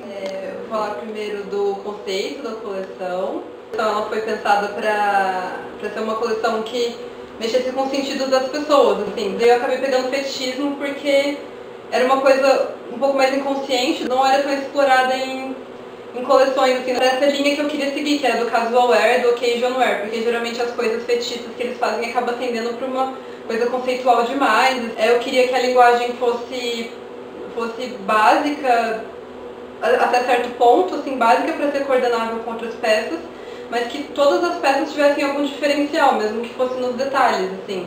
Vou falar primeiro do conceito da coleção. Então, ela foi pensada para ser uma coleção que mexesse com os sentidos das pessoas, assim. Daí eu acabei pegando fetichismo porque era uma coisa um pouco mais inconsciente, não era tão explorada em coleções, assim, era essa linha que eu queria seguir, que era do casual wear e do occasion wear, porque geralmente as coisas fetichistas que eles fazem acabam tendendo para uma coisa conceitual demais. Eu queria que a linguagem fosse básica, até certo ponto, assim, básica para ser coordenável com outras peças, mas que todas as peças tivessem algum diferencial, mesmo que fosse nos detalhes, assim.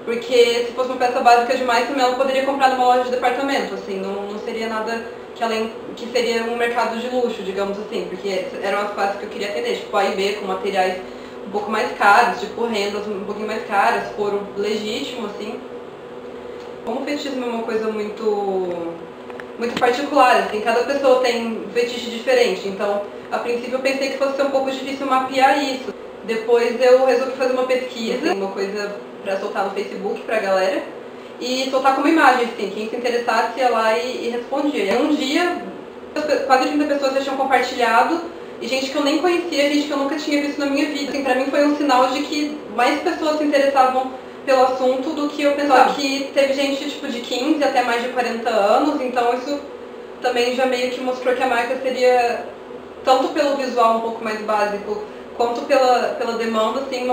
Porque se fosse uma peça básica demais, também ela poderia comprar numa loja de departamento, assim, não seria nada que seria um mercado de luxo, digamos assim, porque eram as classes que eu queria atender, tipo A e B, com materiais um pouco mais caros, tipo rendas um pouquinho mais caras, couro legítimo, assim. Como o fetichismo é uma coisa muito particular, assim, cada pessoa tem um fetiche diferente, então a princípio eu pensei que fosse ser um pouco difícil mapear isso. Depois eu resolvi fazer uma pesquisa, uma coisa pra soltar no Facebook pra galera, e soltar como imagem, assim, quem se interessasse ia lá e respondia. E um dia, quase 30 pessoas já tinham compartilhado, e gente que eu nem conhecia, gente que eu nunca tinha visto na minha vida. Assim, pra mim foi um sinal de que mais pessoas se interessavam pelo assunto do que eu pensava. Que teve gente tipo de 15 até mais de 40 anos, então isso também já meio que mostrou que a marca seria, tanto pelo visual um pouco mais básico, quanto pela demanda, assim,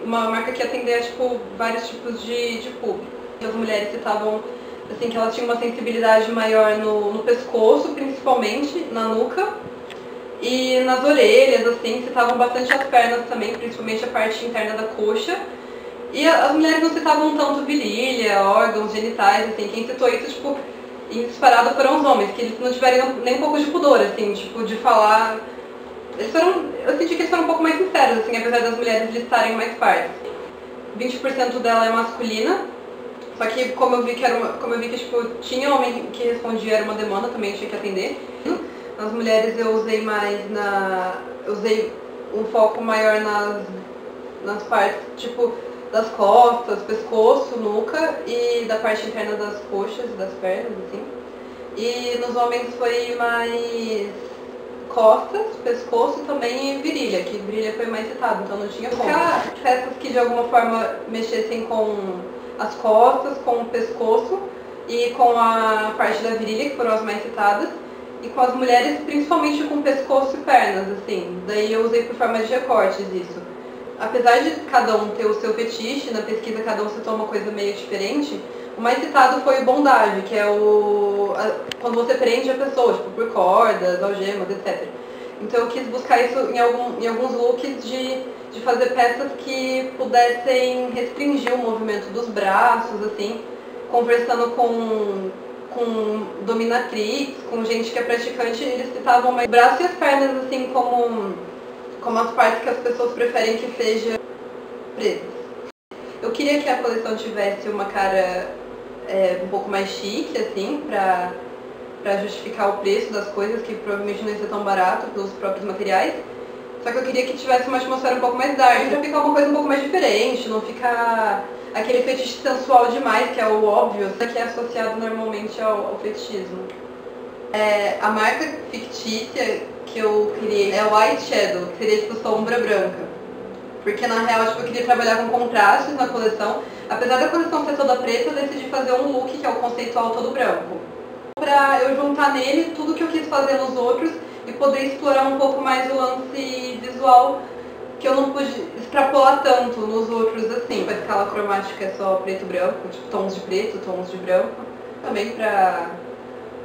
uma marca que atendia tipo, vários tipos de público. As mulheres citavam assim, que elas tinham uma sensibilidade maior no pescoço, principalmente, na nuca, e nas orelhas, assim, citavam bastante as pernas também, principalmente a parte interna da coxa. E as mulheres não citavam tanto virilha, órgãos, genitais, assim, quem citou isso, tipo, em disparado foram os homens, que eles não tiveram nem um pouco de pudor, assim, tipo, de falar. Eu senti que eles foram um pouco mais sinceros, assim, apesar das mulheres listarem mais partes. 20% dela é masculina, só que como eu vi que tipo, tinha homem que respondia, era uma demanda, também tinha que atender. Nas mulheres eu usei um foco maior nas partes, tipo, das costas, pescoço, nuca e da parte interna das coxas, das pernas, assim. E nos homens foi mais costas, pescoço também e virilha, que virilha foi mais citado, então não tinha como. Peças que de alguma forma mexessem com as costas, com o pescoço e com a parte da virilha, que foram as mais citadas, e com as mulheres principalmente com pescoço e pernas, assim. Daí eu usei por forma de recortes isso. Apesar de cada um ter o seu fetiche, na pesquisa cada um citou uma coisa meio diferente, o mais citado foi o bondage, que é quando você prende a pessoa, tipo, por cordas, algemas, etc. Então eu quis buscar isso em alguns looks de fazer peças que pudessem restringir o movimento dos braços, assim, conversando com dominatrix, com gente que é praticante, eles citavam mais o braço e as pernas, assim, como as partes que as pessoas preferem que seja presas. Eu queria que a coleção tivesse uma cara um pouco mais chique, assim, pra justificar o preço das coisas, que provavelmente não ia ser tão barato pelos próprios materiais. Só que eu queria que tivesse uma atmosfera um pouco mais dark, pra ficar uma coisa um pouco mais diferente, não ficar aquele fetiche sensual demais, que é o óbvio, que é associado normalmente ao fetichismo. A marca fictícia que eu criei é o White Shadow, que seria tipo sombra branca. Porque na real, tipo, eu queria trabalhar com contrastes na coleção. Apesar da coleção ser toda preta, eu decidi fazer um look que é o conceitual todo branco. Pra eu juntar nele tudo que eu quis fazer nos outros e poder explorar um pouco mais o lance visual, que eu não pude extrapolar tanto nos outros, assim. A escala cromática é só preto e branco, tipo tons de preto, tons de branco. Também pra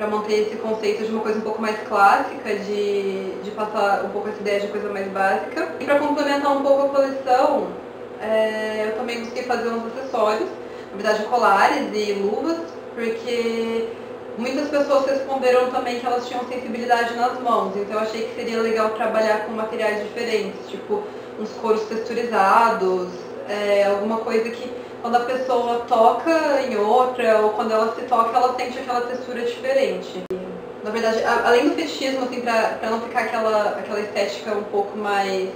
manter esse conceito de uma coisa um pouco mais clássica, de passar um pouco essa ideia de coisa mais básica. E para complementar um pouco a coleção, eu também busquei fazer uns acessórios, na verdade colares e luvas, porque muitas pessoas responderam também que elas tinham sensibilidade nas mãos, então eu achei que seria legal trabalhar com materiais diferentes, tipo uns couros texturizados, alguma coisa que quando a pessoa toca em outra, ou quando ela se toca, ela sente aquela textura diferente. Na verdade, além do fetichismo, assim, pra não ficar aquela estética um pouco mais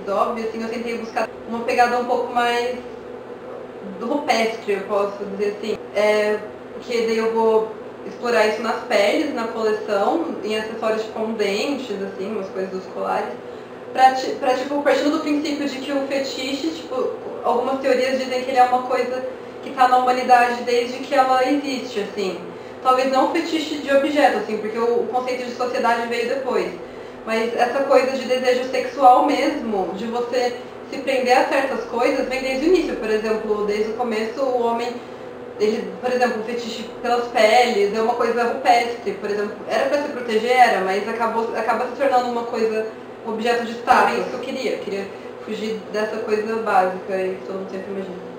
óbvia, assim, eu tentei buscar uma pegada um pouco mais do rupestre, eu posso dizer assim. Porque daí eu vou explorar isso nas peles, na coleção, em acessórios tipo dentes, assim, umas coisas dos colares, pra tipo, partindo do princípio de que o fetiche, tipo, algumas teorias dizem que ele é uma coisa que tá na humanidade desde que ela existe, assim. Talvez não o fetiche de objeto, assim, porque o conceito de sociedade veio depois. Mas essa coisa de desejo sexual mesmo, de você se prender a certas coisas, vem desde o início. Por exemplo, desde o começo o homem, ele, por exemplo, o fetiche pelas peles é uma coisa rupestre, por exemplo. Era pra se proteger, era, mas acaba se tornando uma coisa, um objeto de status. É isso que eu queria fugir dessa coisa básica aí que todo mundo sempre imagina.